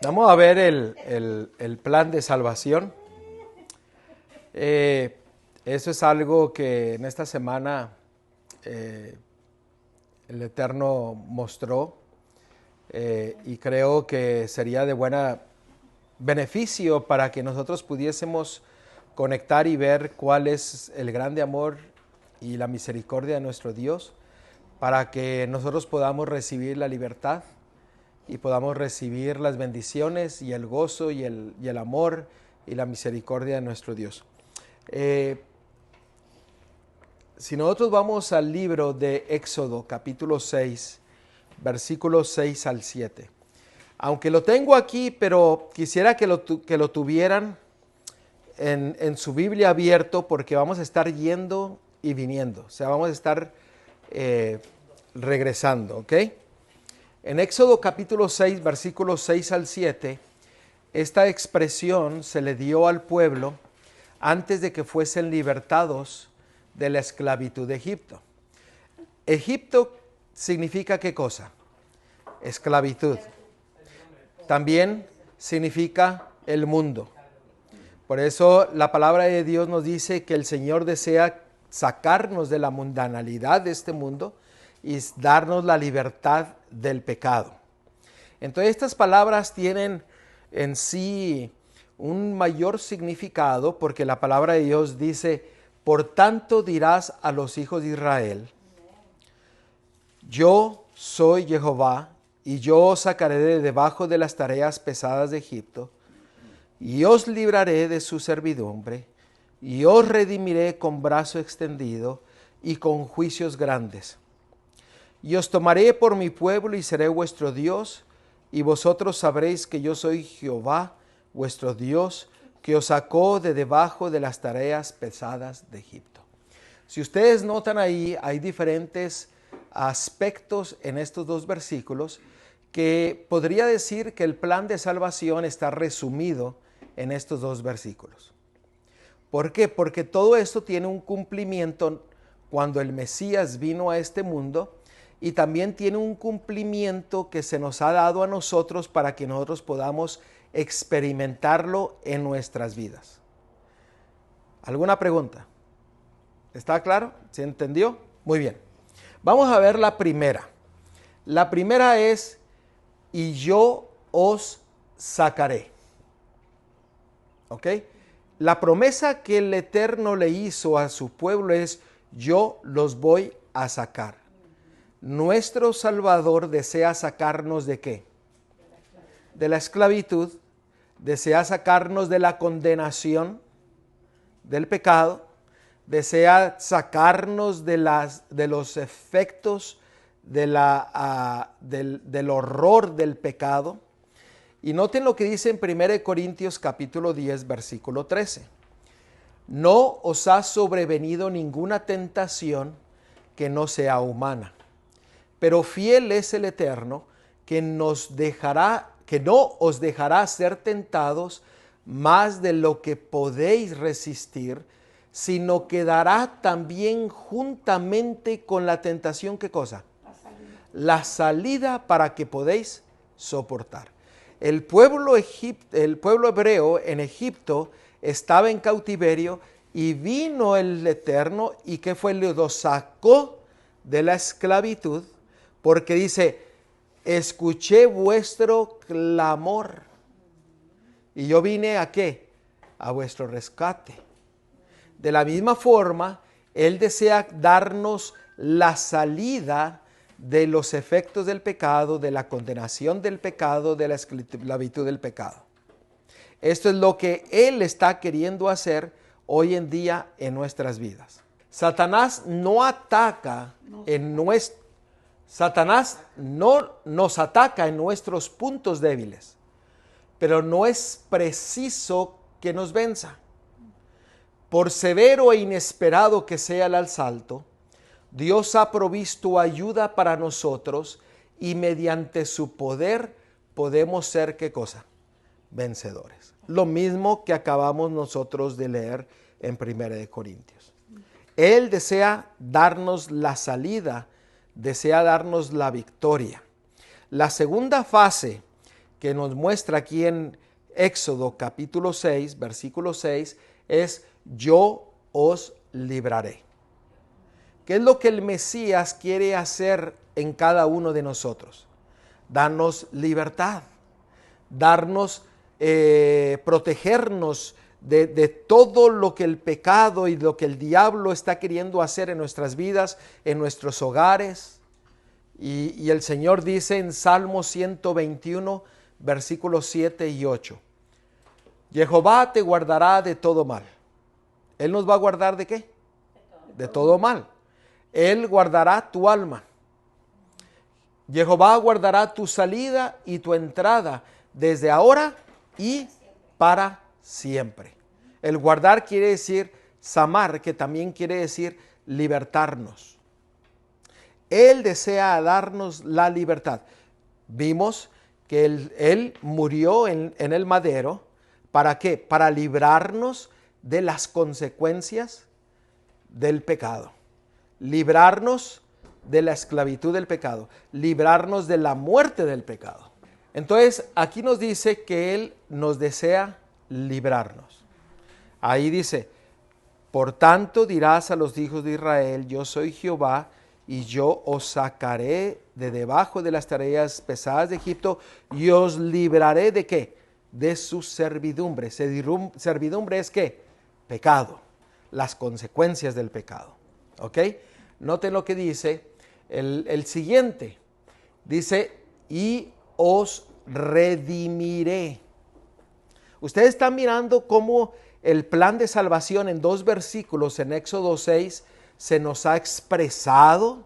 Vamos a ver el plan de salvación. Eso es algo que en esta semana el Eterno mostró y creo que sería de buena beneficio para que nosotros pudiésemos conectar y ver cuál es el grande amor y la misericordia de nuestro Dios, para que nosotros podamos recibir la libertad y podamos recibir las bendiciones y el gozo y el amor y la misericordia de nuestro Dios. Si nosotros vamos al libro de Éxodo, capítulo 6, versículos 6 al 7. Aunque lo tengo aquí, pero quisiera que lo tuvieran en su Biblia abierto, porque vamos a estar yendo y viniendo. O sea, vamos a estar regresando, ¿ok? En Éxodo capítulo 6, versículos 6 al 7, esta expresión se le dio al pueblo antes de que fuesen libertados de la esclavitud de Egipto. Egipto significa ¿qué cosa? Esclavitud. También significa el mundo. Por eso la palabra de Dios nos dice que el Señor desea sacarnos de la mundanalidad de este mundo y darnos la libertad del pecado. Entonces estas palabras tienen en sí un mayor significado, porque la palabra de Dios dice: por tanto dirás a los hijos de Israel, yo soy Jehová, y yo os sacaré de debajo de las tareas pesadas de Egipto, y os libraré de su servidumbre, y os redimiré con brazo extendido y con juicios grandes. Y os tomaré por mi pueblo y seré vuestro Dios, y vosotros sabréis que yo soy Jehová, vuestro Dios, que os sacó de debajo de las tareas pesadas de Egipto. Si ustedes notan ahí, hay diferentes aspectos en estos dos versículos que podría decir que el plan de salvación está resumido en estos dos versículos. ¿Por qué? Porque todo esto tiene un cumplimiento cuando el Mesías vino a este mundo, y también tiene un cumplimiento que se nos ha dado a nosotros para que nosotros podamos experimentarlo en nuestras vidas. ¿Alguna pregunta? ¿Está claro? ¿Se entendió? Muy bien. Vamos a ver la primera. La primera es: y yo os sacaré. ¿Ok? La promesa que el Eterno le hizo a su pueblo es: yo los voy a sacar. Nuestro Salvador desea sacarnos ¿de qué? De la esclavitud, desea sacarnos de la condenación del pecado, desea sacarnos de los efectos del horror del pecado. Y noten lo que dice en 1 Corintios capítulo 10, versículo 13. No os ha sobrevenido ninguna tentación que no sea humana, pero fiel es el Eterno, que no os dejará ser tentados más de lo que podéis resistir, sino que dará también juntamente con la tentación, ¿qué cosa? La salida para que podéis soportar. El pueblo hebreo en Egipto estaba en cautiverio, y vino el Eterno, y ¿qué fue? Lo sacó de la esclavitud, porque dice: escuché vuestro clamor, y yo vine ¿a qué? A vuestro rescate. De la misma forma, Él desea darnos la salida de los efectos del pecado, de la condenación del pecado, de la esclavitud del pecado. Esto es lo que Él está queriendo hacer hoy en día en nuestras vidas. Satanás no nos ataca en nuestros puntos débiles, pero no es preciso que nos venza. Por severo e inesperado que sea el asalto, Dios ha provisto ayuda para nosotros, y mediante su poder podemos ser ¿qué cosa? Vencedores. Lo mismo que acabamos nosotros de leer en 1 Corintios. Él desea darnos la salida, desea darnos la victoria. La segunda fase que nos muestra aquí en Éxodo capítulo 6, versículo 6, es yo os libraré. ¿Qué es lo que el Mesías quiere hacer en cada uno de nosotros? Darnos libertad, darnos, protegernos de todo lo que el pecado y lo que el diablo está queriendo hacer en nuestras vidas, en nuestros hogares. Y el Señor dice en Salmo 121, versículos 7 y 8, Jehová te guardará de todo mal. ¿Él nos va a guardar de qué? De todo mal. Él guardará tu alma. Jehová guardará tu salida y tu entrada desde ahora y para siempre. El guardar quiere decir samar, que también quiere decir libertarnos. Él desea darnos la libertad. Vimos que Él murió en el madero. ¿Para qué? Para librarnos de las consecuencias del pecado. Librarnos de la esclavitud del pecado. Librarnos de la muerte del pecado. Entonces, aquí nos dice que Él nos desea librarnos. Ahí dice, por tanto dirás a los hijos de Israel, yo soy Jehová, y yo os sacaré de debajo de las tareas pesadas de Egipto, y os libraré ¿de qué? De su servidumbre. Servidumbre es ¿qué? Pecado, las consecuencias del pecado. ¿Ok? Noten lo que dice el siguiente. Dice, y os redimiré. Ustedes están mirando cómo el plan de salvación en 2 versículos en Éxodo 6 se nos ha expresado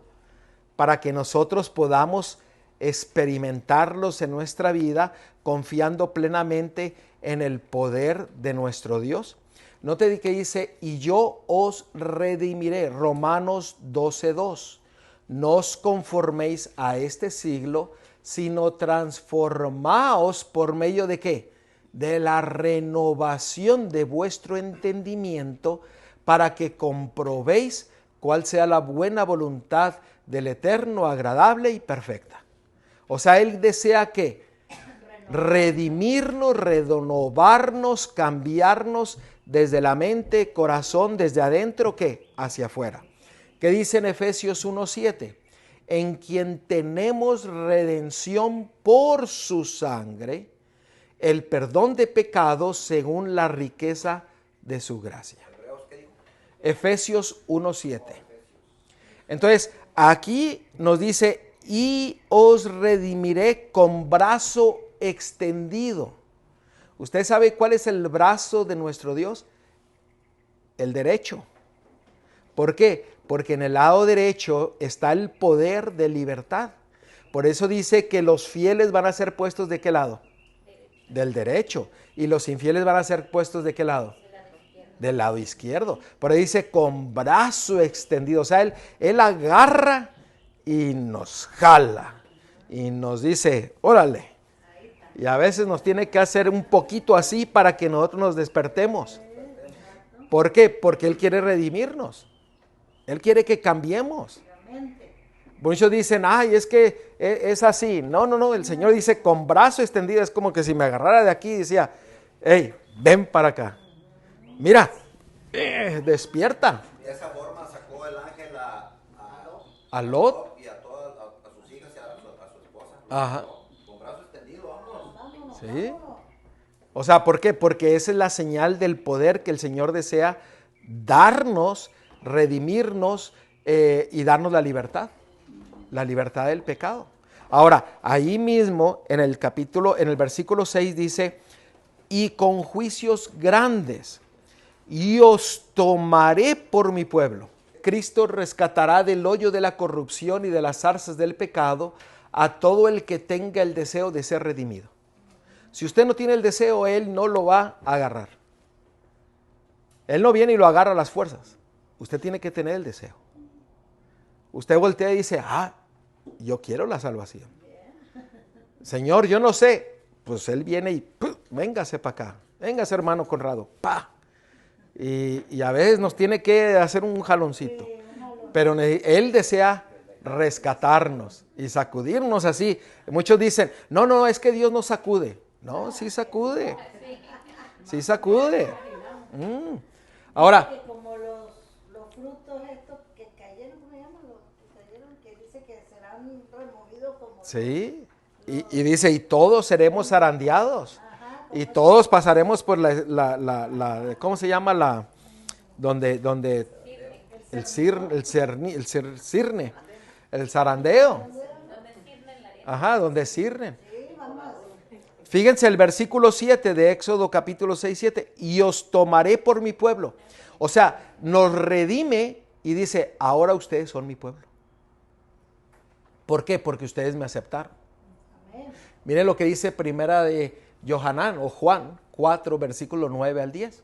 para que nosotros podamos experimentarlos en nuestra vida confiando plenamente en el poder de nuestro Dios. Note que dice, y yo os redimiré, Romanos 12:2. No os conforméis a este siglo, sino transformaos por medio de ¿qué? De la renovación de vuestro entendimiento, para que comprobéis cuál sea la buena voluntad del Eterno, agradable y perfecta. O sea, Él desea que redimirnos, renovarnos, cambiarnos desde la mente, corazón, desde adentro, ¿qué? Hacia afuera. ¿Qué dice en Efesios 1:7? En quien tenemos redención por su sangre, el perdón de pecados según la riqueza de su gracia. Efesios 1:7. Entonces, aquí nos dice, y os redimiré con brazo extendido. ¿Usted sabe cuál es el brazo de nuestro Dios? El derecho. ¿Por qué? Porque en el lado derecho está el poder de libertad. Por eso dice que los fieles van a ser puestos ¿de qué lado? Del derecho. Y los infieles van a ser puestos ¿de qué lado? Del lado izquierdo. Por ahí dice con brazo extendido. O sea, él agarra y nos jala. Y nos dice, órale. Y a veces nos tiene que hacer un poquito así para que nosotros nos despertemos. ¿Por qué? Porque Él quiere redimirnos. Él quiere que cambiemos. Muchos dicen, ay, es que es así. No, el Señor dice con brazo extendido. Es como que si me agarrara de aquí y decía, hey, ven para acá. Mira, despierta. De esa forma sacó el ángel a Lot y a todas a sus hijas y a su esposa. Ajá. Con brazo extendido, vámonos. ¿Sí? O sea, ¿por qué? Porque esa es la señal del poder que el Señor desea darnos, redimirnos y darnos la libertad del pecado. Ahora, ahí mismo en el versículo 6 dice, y con juicios grandes, y os tomaré por mi pueblo. Cristo rescatará del hoyo de la corrupción y de las zarzas del pecado a todo el que tenga el deseo de ser redimido. Si usted no tiene el deseo, Él no lo va a agarrar. Él no viene y lo agarra a las fuerzas. Usted tiene que tener el deseo. Usted voltea y dice, yo quiero la salvación. Señor, yo no sé. Pues Él viene y véngase para acá. Véngase, hermano Conrado. ¡Pa! Y a veces nos tiene que hacer un jaloncito. Pero Él desea rescatarnos y sacudirnos así. Muchos dicen, no, es que Dios nos sacude. No, sí sacude. Sí sacude. Ahora, Que como los frutos estos que cayeron, ¿cómo se llaman? Los que cayeron, que dice que serán removidos como... sí. Y dice, y todos seremos zarandeados. Ajá, Y todos pasaremos por ¿cómo se llama? Donde el cirne, el zarandeo. Ajá, donde cirnen. sí, vamos. Fíjense el versículo 7 de Éxodo capítulo 6, 7. Y os tomaré por mi pueblo. O sea, nos redime y dice, ahora ustedes son mi pueblo. ¿Por qué? Porque ustedes me aceptaron. Amén. Miren lo que dice primera de Johanán o Juan 4, versículo 9 al 10.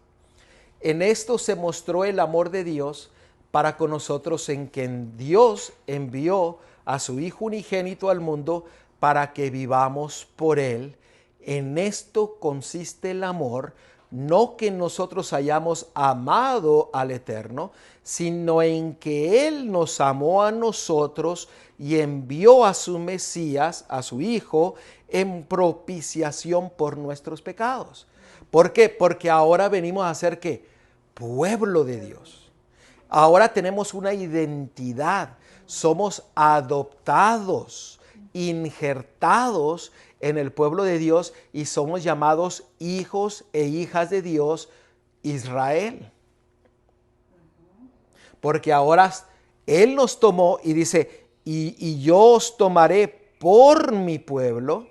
En esto se mostró el amor de Dios para con nosotros, en que Dios envió a su Hijo unigénito al mundo para que vivamos por Él. En esto consiste el amor, no que nosotros hayamos amado al Eterno, sino en que Él nos amó a nosotros y envió a su Mesías, a su Hijo, en propiciación por nuestros pecados. ¿Por qué? Porque ahora venimos a ser ¿qué? Pueblo de Dios. Ahora tenemos una identidad. Somos adoptados, injertados en el pueblo de Dios y somos llamados hijos e hijas de Dios, Israel. Porque ahora Él nos tomó y dice, y yo os tomaré por mi pueblo.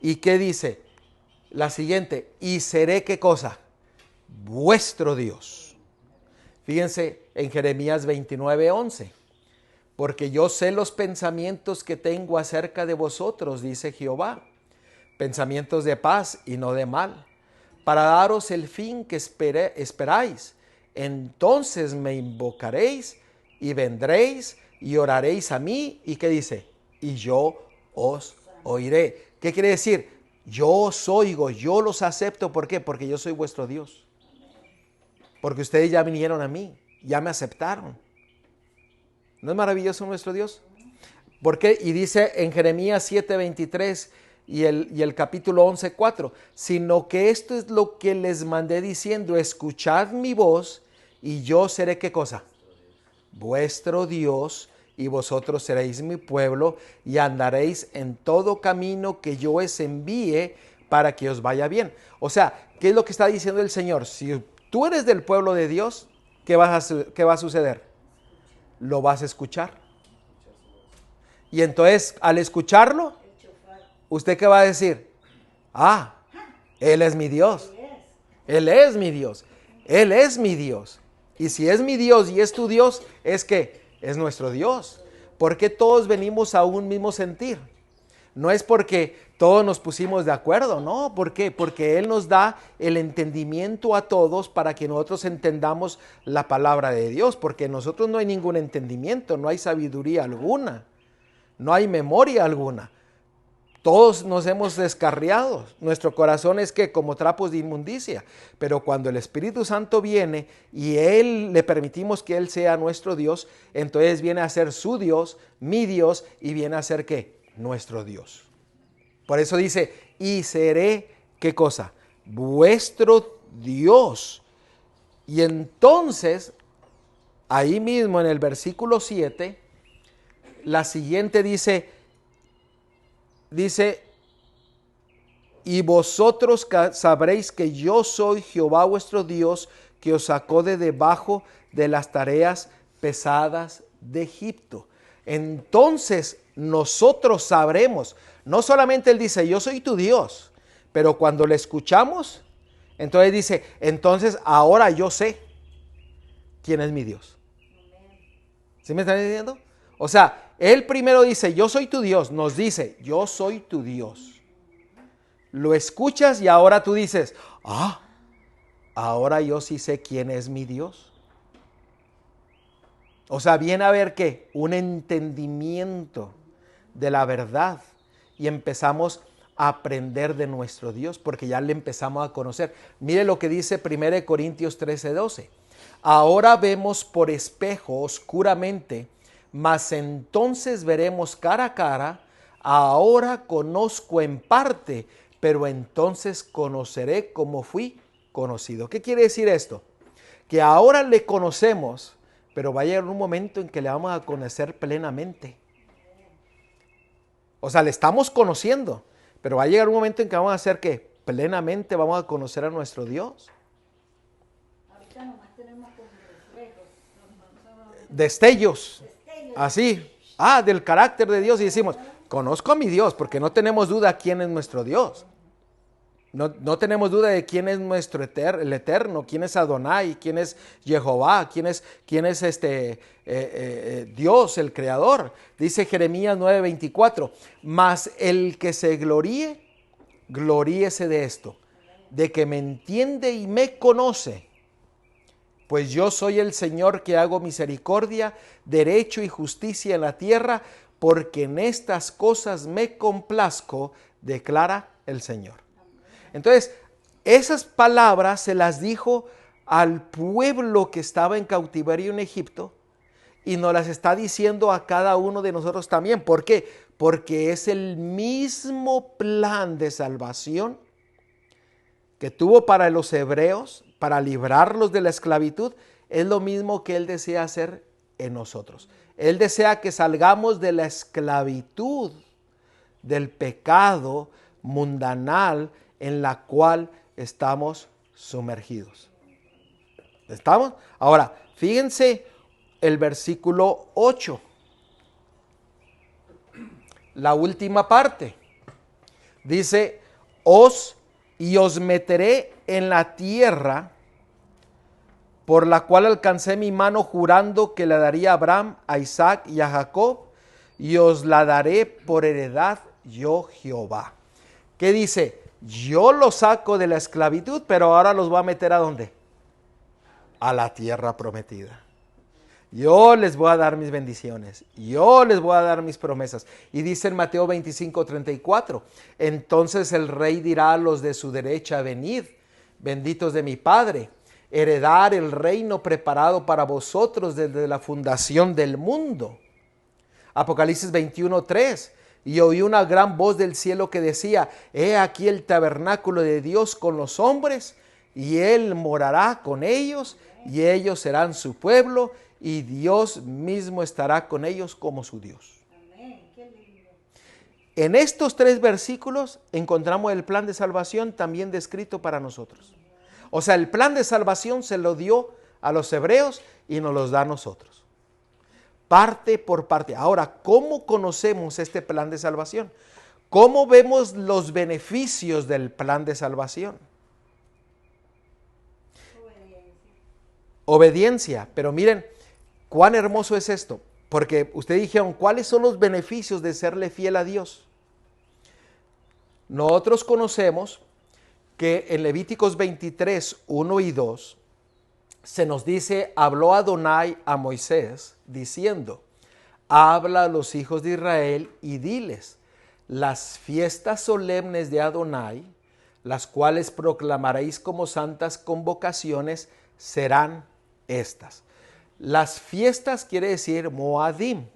¿Y qué dice? La siguiente, y seré ¿qué cosa? Vuestro Dios. Fíjense en Jeremías 29, 11. Porque yo sé los pensamientos que tengo acerca de vosotros, dice Jehová, pensamientos de paz y no de mal, para daros el fin que esperáis. Entonces me invocaréis y vendréis y oraréis a mí. ¿Y qué dice? Y yo os oiré. ¿Qué quiere decir? Yo os oigo, yo los acepto. ¿Por qué? Porque yo soy vuestro Dios. Porque ustedes ya vinieron a mí, ya me aceptaron. ¿No es maravilloso nuestro Dios? ¿Por qué? Y dice en Jeremías 7:23 y el capítulo 11:4, sino que esto es lo que les mandé diciendo, escuchad mi voz y yo seré ¿qué cosa? Vuestro Dios, y vosotros seréis mi pueblo y andaréis en todo camino que yo os envíe para que os vaya bien. O sea, ¿qué es lo que está diciendo el Señor? Si tú eres del pueblo de Dios, ¿qué va a suceder? Lo vas a escuchar. Y entonces, al escucharlo, ¿usted qué va a decir? Ah, Él es mi Dios. Él es mi Dios. Él es mi Dios. Y si es mi Dios y es tu Dios, es que es nuestro Dios. Porque todos venimos a un mismo sentir. No es porque todos nos pusimos de acuerdo, no. ¿Por qué? Porque Él nos da el entendimiento a todos para que nosotros entendamos la palabra de Dios. Porque en nosotros no hay ningún entendimiento, no hay sabiduría alguna, no hay memoria alguna. Todos nos hemos descarriado. Nuestro corazón es que como trapos de inmundicia. Pero cuando el Espíritu Santo viene y Él le permitimos que Él sea nuestro Dios, entonces viene a ser su Dios, mi Dios, y viene a ser ¿qué? Nuestro Dios. Por eso dice, y seré, ¿qué cosa? Vuestro Dios. Y entonces, ahí mismo en el versículo 7, la siguiente dice, y vosotros sabréis que yo soy Jehová vuestro Dios, que os sacó de debajo de las tareas pesadas de Egipto. Entonces nosotros sabremos, no solamente Él dice, yo soy tu Dios, pero cuando le escuchamos, entonces dice, entonces ahora yo sé quién es mi Dios. ¿Sí me están entendiendo? O sea, Él primero dice, yo soy tu Dios, nos dice, yo soy tu Dios. Lo escuchas y ahora tú dices, ahora yo sí sé quién es mi Dios. O sea, viene a ver ¿qué? Un entendimiento de la verdad y empezamos a aprender de nuestro Dios porque ya le empezamos a conocer. Mire lo que dice 1 Corintios 13:12. Ahora vemos por espejo oscuramente, mas entonces veremos cara a cara. Ahora conozco en parte, pero entonces conoceré como fui conocido. ¿Qué quiere decir esto? Que ahora le conocemos, pero va a llegar un momento en que le vamos a conocer plenamente. O sea, le estamos conociendo, pero va a llegar un momento en que vamos a hacer que plenamente vamos a conocer a nuestro Dios. Ahorita nomás tenemos como reflejos. Destellos, Destellos. así, del carácter de Dios, y decimos, conozco a mi Dios, porque no tenemos duda quién es nuestro Dios. No tenemos duda de quién es nuestro el Eterno, quién es Adonai, quién es Jehová, quién es Dios, el Creador. Dice Jeremías 9:24, mas el que se gloríe, gloríese de esto, de que me entiende y me conoce. Pues yo soy el Señor que hago misericordia, derecho y justicia en la tierra, porque en estas cosas me complazco, declara el Señor. Entonces, esas palabras se las dijo al pueblo que estaba en cautiverio en Egipto y nos las está diciendo a cada uno de nosotros también. ¿Por qué? Porque es el mismo plan de salvación que tuvo para los hebreos, para librarlos de la esclavitud, es lo mismo que Él desea hacer en nosotros. Él desea que salgamos de la esclavitud, del pecado mundanal en la cual estamos sumergidos. ¿Estamos? Ahora, fíjense el versículo 8. La última parte. Dice, os meteré en la tierra por la cual alcancé mi mano jurando que la daría a Abraham, a Isaac y a Jacob, y os la daré por heredad yo Jehová. ¿Qué dice? Yo los saco de la esclavitud, pero ahora los voy a meter ¿a dónde? A la tierra prometida. Yo les voy a dar mis bendiciones. Yo les voy a dar mis promesas. Y dice en Mateo 25:34, entonces el rey dirá a los de su derecha, venid, benditos de mi Padre, heredar el reino preparado para vosotros desde la fundación del mundo. Apocalipsis 21:3. Y oí una gran voz del cielo que decía, he aquí el tabernáculo de Dios con los hombres, y Él morará con ellos, y ellos serán su pueblo, y Dios mismo estará con ellos como su Dios. Amén. Qué lindo. En estos 3 versículos encontramos el plan de salvación también descrito para nosotros. O sea, el plan de salvación se lo dio a los hebreos y nos los da a nosotros. Parte por parte. Ahora, ¿cómo conocemos este plan de salvación? ¿Cómo vemos los beneficios del plan de salvación? Obediencia. Pero miren, cuán hermoso es esto. Porque ustedes dijeron, ¿cuáles son los beneficios de serle fiel a Dios? Nosotros conocemos que en Levíticos 23, 1 y 2, se nos dice, habló Adonai a Moisés, diciendo, habla a los hijos de Israel y diles, las fiestas solemnes de Adonai, las cuales proclamaréis como santas convocaciones, serán estas. Las fiestas quiere decir Moadim,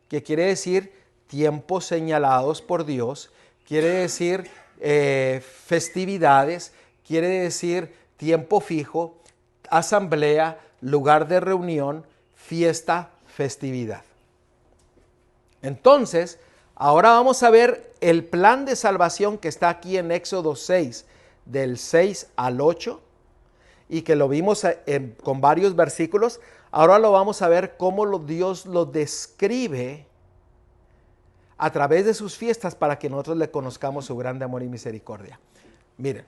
que quiere decir tiempos señalados por Dios, quiere decir festividades, quiere decir tiempo fijo, asamblea, lugar de reunión, fiesta, festividad. Entonces, ahora vamos a ver el plan de salvación que está aquí en Éxodo 6, del 6 al 8, y que lo vimos con varios versículos. Ahora lo vamos a ver cómo Dios lo describe a través de sus fiestas para que nosotros le conozcamos su grande amor y misericordia. Miren,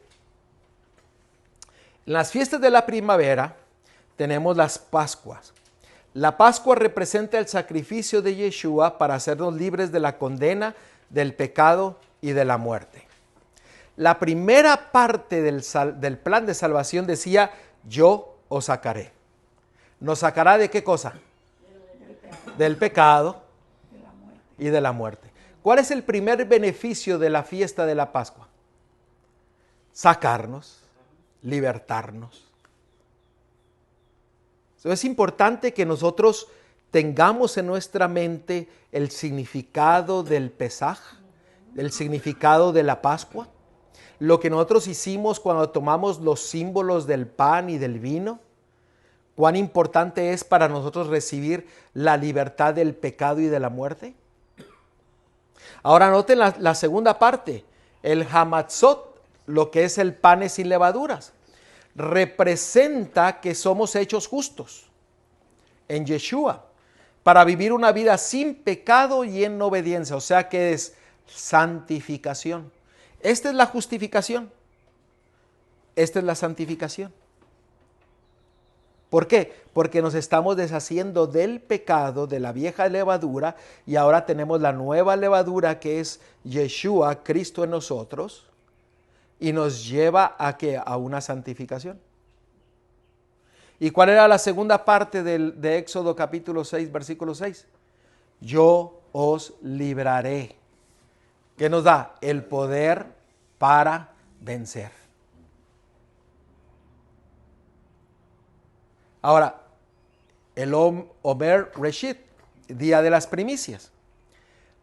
en las fiestas de la primavera tenemos las Pascuas. La Pascua representa el sacrificio de Yeshua para hacernos libres de la condena, del pecado y de la muerte. La primera parte del plan de salvación decía, yo os sacaré. ¿Nos sacará de qué cosa? Del pecado y de la muerte. ¿Cuál es el primer beneficio de la fiesta de la Pascua? Sacarnos, libertarnos. Es importante que nosotros tengamos en nuestra mente el significado del Pesaj, el significado de la Pascua, lo que nosotros hicimos cuando tomamos los símbolos del pan y del vino, cuán importante es para nosotros recibir la libertad del pecado y de la muerte. Ahora noten la segunda parte, el hamatzot, lo que es el pan sin levaduras, representa que somos hechos justos en Yeshua para vivir una vida sin pecado y en obediencia, o sea que es santificación. Esta es la justificación, esta es la santificación. ¿Por qué? Porque nos estamos deshaciendo del pecado, de la vieja levadura, y ahora tenemos la nueva levadura que es Yeshua, Cristo en nosotros, y nos lleva a ¿qué? A una santificación. ¿Y cuál era la segunda parte de Éxodo capítulo 6, versículo 6? Yo os libraré. ¿Qué nos da? El poder para vencer. Ahora, el Omer Reshit, día de las primicias,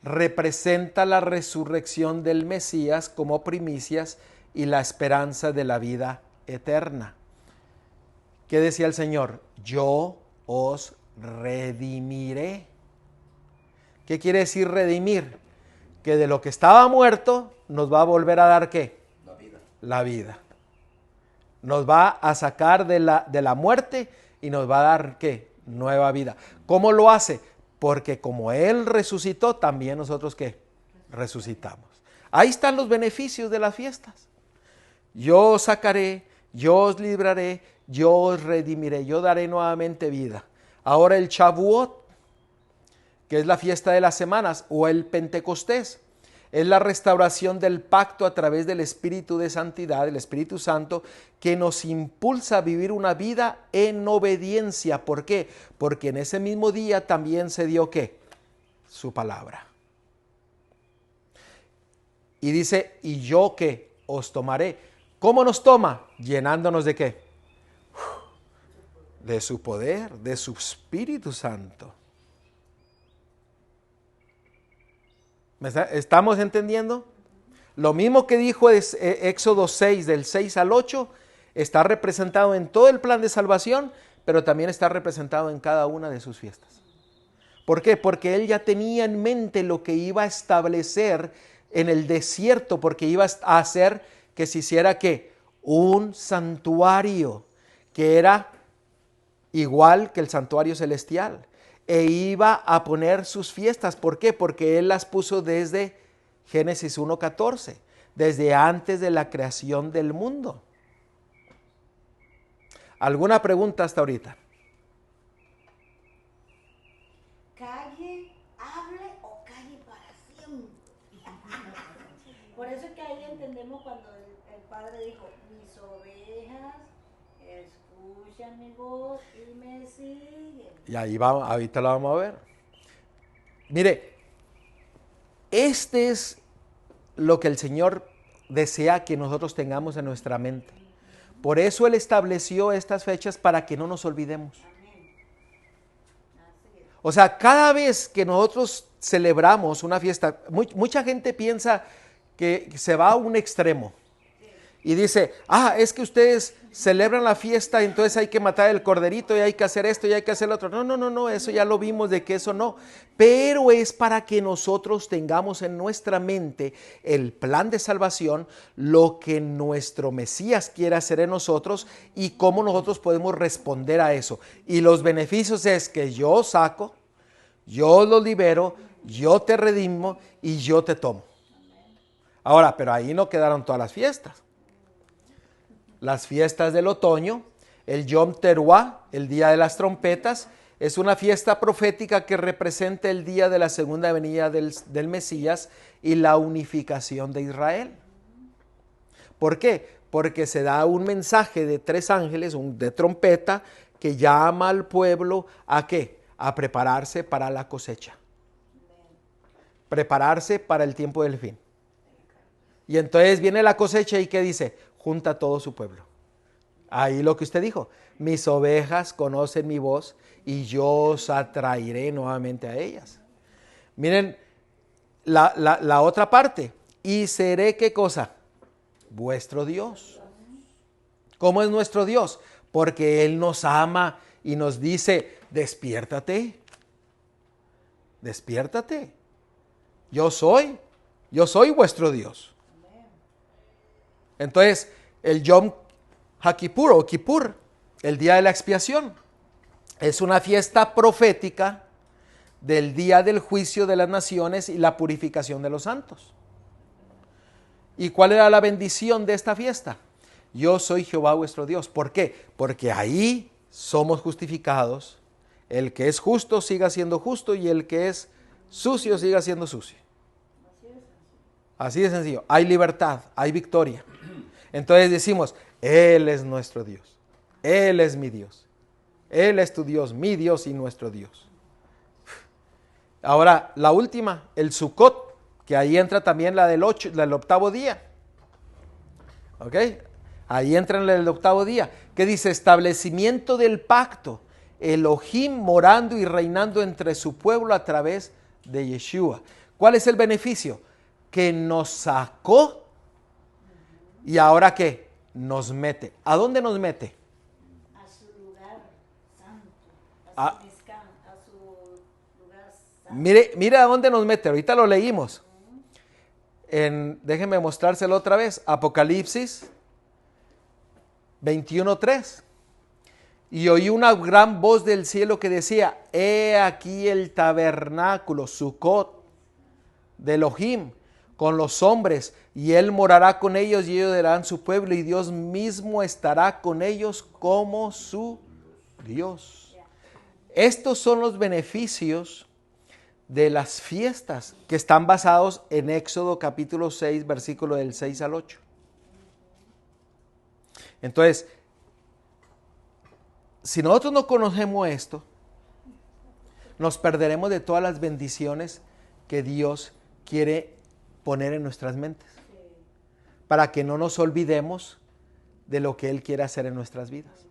representa la resurrección del Mesías como primicias y la esperanza de la vida eterna. ¿Qué decía el Señor? Yo os redimiré. ¿Qué quiere decir redimir? Que de lo que estaba muerto nos va a volver a dar ¿qué? La vida. La vida. Nos va a sacar de la muerte y nos va a dar ¿qué? Nueva vida. ¿Cómo lo hace? Porque como Él resucitó, también nosotros ¿qué? Resucitamos. Ahí están los beneficios de las fiestas. Yo os sacaré, yo os libraré, yo os redimiré, yo daré nuevamente vida. Ahora el Shavuot, que es la fiesta de las semanas, o el Pentecostés, es la restauración del pacto a través del Espíritu de Santidad, el Espíritu Santo, que nos impulsa a vivir una vida en obediencia. ¿Por qué? Porque en ese mismo día también se dio ¿qué? Su palabra. Y dice, y yo ¿qué? Os tomaré. ¿Cómo nos toma? Llenándonos ¿de qué? De su poder, de su Espíritu Santo. ¿Estamos entendiendo? Lo mismo que dijo Éxodo 6, del 6 al 8, está representado en todo el plan de salvación, pero también está representado en cada una de sus fiestas. ¿Por qué? Porque él ya tenía en mente lo que iba a establecer en el desierto, porque iba a hacer que se hiciera ¿qué? Un santuario, que era igual que el santuario celestial. E iba a poner sus fiestas. ¿Por qué? Porque Él las puso desde Génesis 1:14, desde antes de la creación del mundo. ¿Alguna pregunta hasta ahorita? Calle, hable o calle para siempre. Por eso es que ahí entendemos cuando el Padre dijo, mis ovejas escuchan mi voz y me siguen. Y ahí vamos, ahorita lo vamos a ver. Mire, este es lo que el Señor desea que nosotros tengamos en nuestra mente. Por eso Él estableció estas fechas para que no nos olvidemos. O sea, cada vez que nosotros celebramos una fiesta, mucha gente piensa que se va a un extremo. Y dice, es que ustedes celebran la fiesta, entonces hay que matar el corderito y hay que hacer esto y hay que hacer lo otro. No, eso ya lo vimos de que eso no. Pero es para que nosotros tengamos en nuestra mente el plan de salvación, lo que nuestro Mesías quiere hacer en nosotros y cómo nosotros podemos responder a eso. Y los beneficios es que yo saco, yo lo libero, yo te redimo y yo te tomo. Ahora, pero ahí no quedaron todas las fiestas. Las fiestas del otoño, el Yom Teruah, el día de las trompetas, es una fiesta profética que representa el día de la segunda venida del Mesías y la unificación de Israel. ¿Por qué? Porque se da un mensaje de 3 ángeles, de trompeta, que llama al pueblo ¿a qué? A prepararse para la cosecha. Prepararse para el tiempo del fin. Y entonces viene la cosecha y ¿qué dice? Junta a todo su pueblo. Ahí lo que usted dijo, mis ovejas conocen mi voz y yo os atraeré nuevamente a ellas. Miren la otra parte, y seré ¿qué cosa? Vuestro Dios. ¿Cómo es nuestro Dios? Porque Él nos ama y nos dice, despiértate, despiértate. Yo soy vuestro Dios. Entonces, el Yom HaKippur o Kippur, el día de la expiación, es una fiesta profética del día del juicio de las naciones y la purificación de los santos. ¿Y cuál era la bendición de esta fiesta? Yo soy Jehová vuestro Dios. ¿Por qué? Porque ahí somos justificados. El que es justo siga siendo justo y el que es sucio siga siendo sucio. Así de sencillo. Hay libertad, hay victoria. Entonces decimos, Él es nuestro Dios. Él es mi Dios. Él es tu Dios, mi Dios y nuestro Dios. Ahora, la última, el Sukkot, que ahí entra también la del octavo día. ¿Ok? Ahí entra en el octavo día, que dice establecimiento del pacto, Elohim morando y reinando entre su pueblo a través de Yeshua. ¿Cuál es el beneficio? Que nos sacó y ahora ¿qué? Nos mete. ¿A dónde nos mete? A su lugar santo, Ah. a su lugar santo. Mire a dónde nos mete, ahorita lo leímos. Déjenme mostrárselo otra vez, Apocalipsis 21:3. Y oí una gran voz del cielo que decía, he aquí el tabernáculo, Sukkot, de Elohim, con los hombres, y él morará con ellos y ellos serán su pueblo, y Dios mismo estará con ellos como su Dios. Estos son los beneficios de las fiestas que están basados en Éxodo capítulo 6, versículo del 6 al 8. Entonces, si nosotros no conocemos esto, nos perderemos de todas las bendiciones que Dios quiere poner en nuestras mentes, para que no nos olvidemos de lo que Él quiere hacer en nuestras vidas.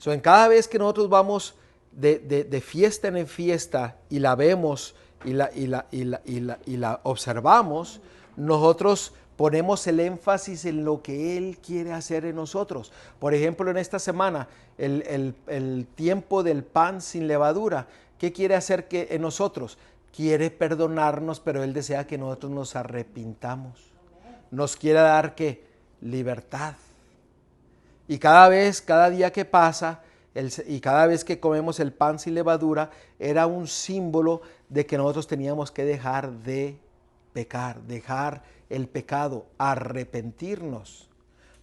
En cada vez que nosotros vamos de fiesta en fiesta y la vemos y la observamos, nosotros ponemos el énfasis en lo que Él quiere hacer en nosotros. Por ejemplo, en esta semana, el tiempo del pan sin levadura, ¿qué quiere hacer en nosotros? Quiere perdonarnos, pero Él desea que nosotros nos arrepintamos. Nos quiere dar ¿qué? Libertad. Y cada día que pasa, y cada vez que comemos el pan sin levadura, era un símbolo de que nosotros teníamos que dejar de pecar, dejar el pecado, arrepentirnos.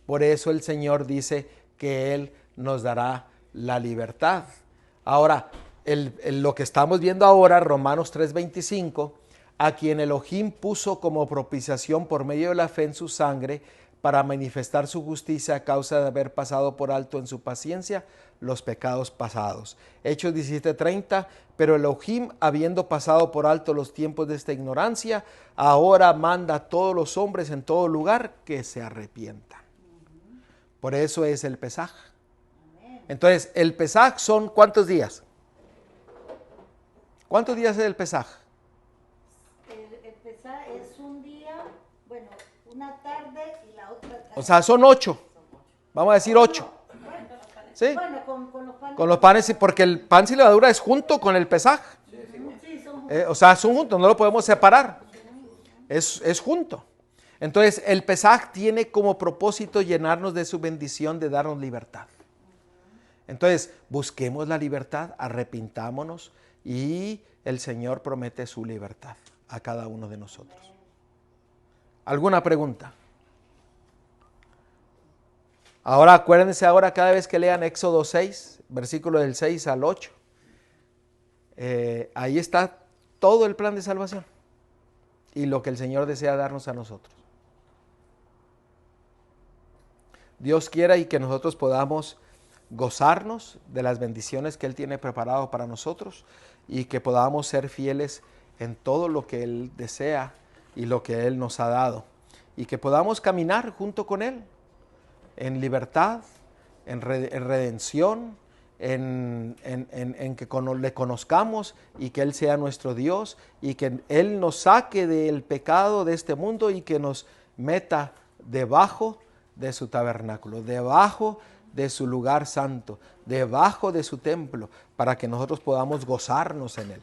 Por eso el Señor dice que Él nos dará la libertad. Ahora, lo que estamos viendo ahora, Romanos 3:25, a quien Elohim puso como propiciación por medio de la fe en su sangre, para manifestar su justicia a causa de haber pasado por alto en su paciencia los pecados pasados. Hechos 17:30, pero Elohim, habiendo pasado por alto los tiempos de esta ignorancia, ahora manda a todos los hombres en todo lugar que se arrepientan. Por eso es el Pesaj. Entonces, el Pesaj son ¿cuántos días? ¿Cuántos días es el Pesaj? El Pesaj es un día, bueno, una tarde y la otra tarde. O sea, son 8. Vamos a decir 8. ¿Sí? Bueno, con los panes. Con los panes, porque el pan sin levadura es junto con el Pesaj. Sí, son O sea, son juntos, no lo podemos separar. Es junto. Entonces, el Pesaj tiene como propósito llenarnos de su bendición, de darnos libertad. Entonces, busquemos la libertad, arrepintámonos y el Señor promete su libertad a cada uno de nosotros. ¿Alguna pregunta? Ahora acuérdense cada vez que lean Éxodo 6, versículo del 6 al 8. Ahí está todo el plan de salvación y lo que el Señor desea darnos a nosotros. Dios quiera y que nosotros podamos gozarnos de las bendiciones que Él tiene preparado para nosotros y que podamos ser fieles en todo lo que Él desea y lo que Él nos ha dado y que podamos caminar junto con Él en libertad en redención, en que le conozcamos y que Él sea nuestro Dios y que Él nos saque del pecado de este mundo y que nos meta debajo de su tabernáculo, debajo de su lugar santo, debajo de su templo, para que nosotros podamos gozarnos en Él,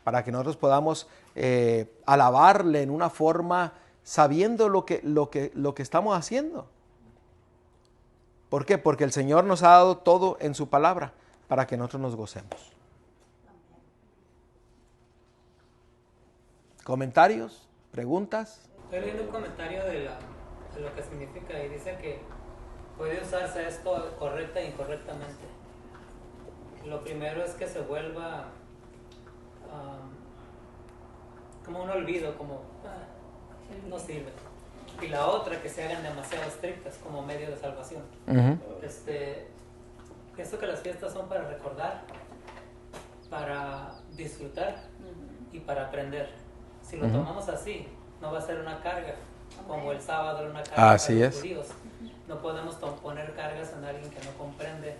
para que nosotros podamos alabarle en una forma sabiendo lo que estamos haciendo. ¿Por qué? Porque el Señor nos ha dado todo en su palabra para que nosotros nos gocemos. ¿Comentarios? ¿Preguntas? Estoy leyendo un comentario de lo que significa y dice que puede usarse esto correcta e incorrectamente. Lo primero es que se vuelva como un olvido, como no sirve. Y la otra, que se hagan demasiado estrictas como medio de salvación. Uh-huh. Pienso que las fiestas son para recordar, para disfrutar y para aprender. Si lo tomamos así, no va a ser una carga, como el sábado era una carga así para los es. judíos. No podemos poner cargas en alguien que no comprende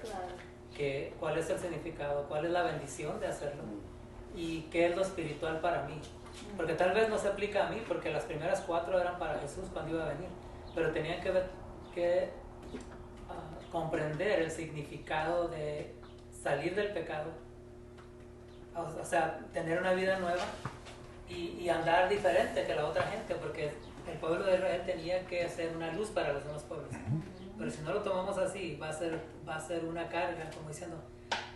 cuál es el significado, cuál es la bendición de hacerlo y qué es lo espiritual para mí. Porque tal vez no se aplica a mí, porque las primeras 4 eran para Jesús cuando iba a venir, pero tenían que comprender el significado de salir del pecado, o sea, tener una vida nueva y andar diferente que la otra gente, porque el pueblo de Israel tenía que ser una luz para los demás pueblos. Pero si no lo tomamos así, va a ser una carga, como diciendo,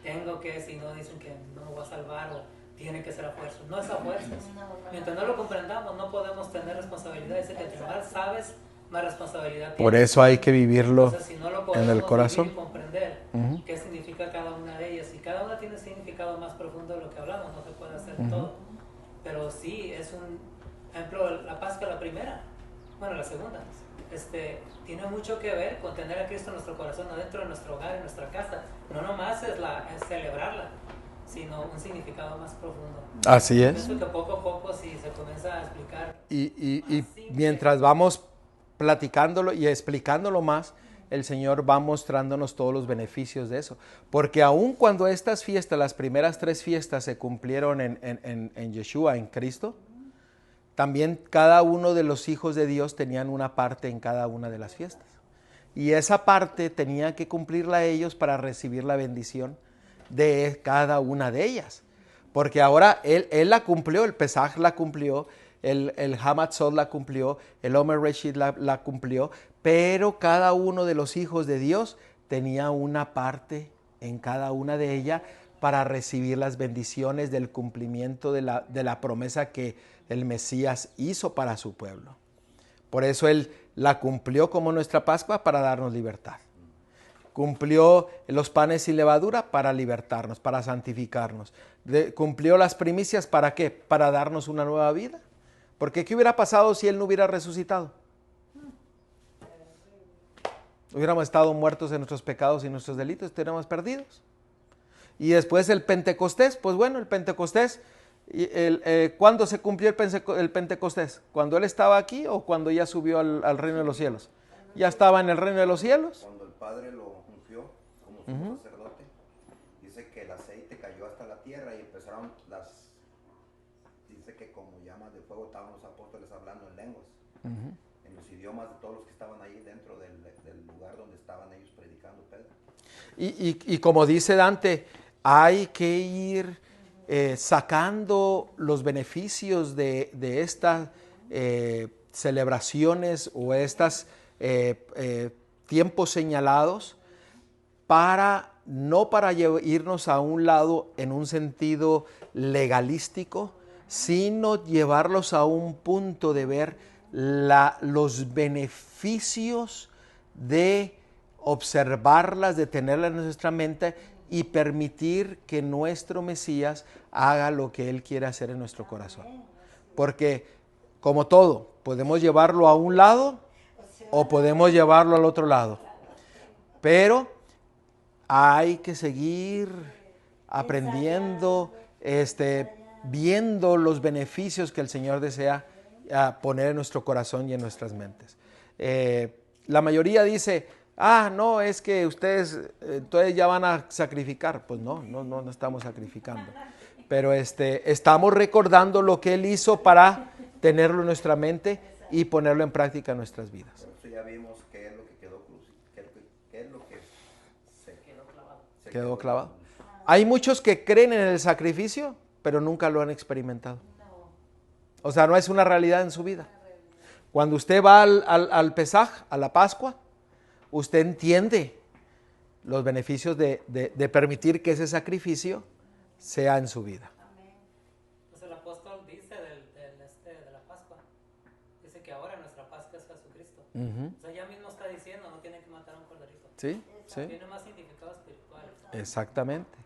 tengo que, si no dicen que no me voy a salvar o tiene que ser a fuerza. No es a fuerzas. Mientras no lo comprendamos, no podemos tener responsabilidad. Dice que entre más sabes, más responsabilidad tienes. Por eso hay que vivirlo. Entonces, si no lo podemos en el corazón. vivir y comprender qué significa cada una de ellas, y cada una tiene significado más profundo de lo que hablamos, no se puede hacer todo. Pero sí, es un ejemplo, la Pascua, la primera, bueno, la segunda, tiene mucho que ver con tener a Cristo en nuestro corazón, adentro de nuestro hogar, en nuestra casa. No nomás es celebrarla, sino un significado más profundo. Así es. Pienso que poco a poco, si se comienza a explicar. Y mientras vamos platicándolo y explicándolo más, el Señor va mostrándonos todos los beneficios de eso. Porque aun cuando estas fiestas, las primeras 3 fiestas se cumplieron en Yeshua, en Cristo, también cada uno de los hijos de Dios tenían una parte en cada una de las fiestas. Y esa parte tenía que cumplirla ellos para recibir la bendición de cada una de ellas. Porque ahora él la cumplió, el Pesaj la cumplió, el Hamatzot la cumplió, el Omer Reshit la cumplió, pero cada uno de los hijos de Dios tenía una parte en cada una de ellas para recibir las bendiciones del cumplimiento de la promesa que el Mesías hizo para su pueblo. Por eso Él la cumplió como nuestra Pascua para darnos libertad. Cumplió los panes sin levadura para libertarnos, para santificarnos. Cumplió las primicias, ¿para qué? Para darnos una nueva vida. Porque ¿qué hubiera pasado si Él no hubiera resucitado? Hubiéramos estado muertos en nuestros pecados y nuestros delitos, estaríamos perdidos. Y después el Pentecostés, pues bueno, el Pentecostés, ¿cuándo se cumplió el Pentecostés? ¿Cuando Él estaba aquí o cuando ya subió al reino de los cielos? ¿Ya estaba en el reino de los cielos? Cuando el Padre lo ungió como sumo sacerdote, dice que el aceite cayó hasta la tierra y empezaron dice que como llamas de fuego estaban los apóstoles hablando en lenguas, en los idiomas de todos los que estaban ahí dentro del lugar donde estaban ellos predicando Pedro. Y como dice Dante, hay que ir sacando los beneficios de estas celebraciones o estos tiempos señalados no para irnos a un lado en un sentido legalístico, sino llevarlos a un punto de ver los beneficios de observarlas, de tenerlas en nuestra mente y permitir que nuestro Mesías haga lo que Él quiere hacer en nuestro corazón. Porque, como todo, podemos llevarlo a un lado o podemos llevarlo al otro lado. Pero hay que seguir aprendiendo, viendo los beneficios que el Señor desea poner en nuestro corazón y en nuestras mentes. La mayoría dice, no, es que ustedes entonces ya van a sacrificar. Pues no estamos sacrificando. Pero estamos recordando lo que Él hizo para tenerlo en nuestra mente y ponerlo en práctica en nuestras vidas. Por eso ya vimos qué es lo que quedó qué es lo que se Quedó clavado. Hay muchos que creen en el sacrificio, pero nunca lo han experimentado. O sea, no es una realidad en su vida. Cuando usted va al Pesaj, a la Pascua, usted entiende los beneficios de permitir que ese sacrificio sea en su vida. Pues el apóstol dice de la Pascua, dice que ahora nuestra Pascua es Jesucristo. O sea, ya mismo está diciendo, no tienen que matar a un corderito. ¿Sí? Tiene más significado espiritual. Exactamente.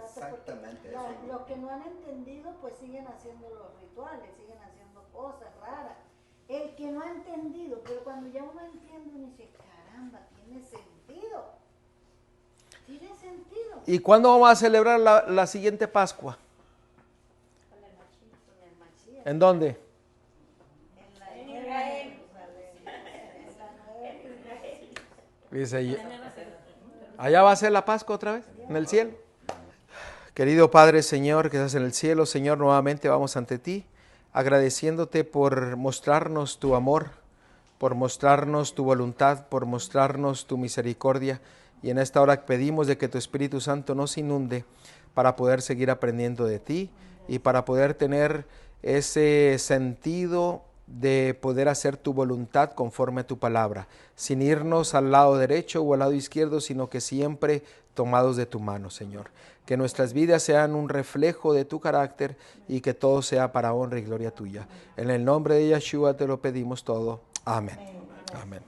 Exactamente, Porque eso. lo que no han entendido, pues siguen haciendo los rituales, siguen haciendo cosas raras. El que no ha entendido, pero cuando ya uno entiende, uno dice, caramba, tiene sentido. Tiene sentido. ¿Y cuándo vamos a celebrar la siguiente Pascua? Con el Mashiach. ¿En dónde? En la nueva Jerusalén. En la nueva Jerusalén. Dice, allá va a ser la Pascua otra vez, en el cielo. Querido Padre, Señor, que estás en el cielo, Señor, nuevamente vamos ante ti, agradeciéndote por mostrarnos tu amor, por mostrarnos tu voluntad, por mostrarnos tu misericordia. Y en esta hora pedimos de que tu Espíritu Santo nos inunde para poder seguir aprendiendo de ti y para poder tener ese sentido de poder hacer tu voluntad conforme a tu palabra, sin irnos al lado derecho o al lado izquierdo, sino que siempre tomados de tu mano, Señor. Que nuestras vidas sean un reflejo de tu carácter y que todo sea para honra y gloria tuya. En el nombre de Yeshua te lo pedimos todo. Amén. Amén.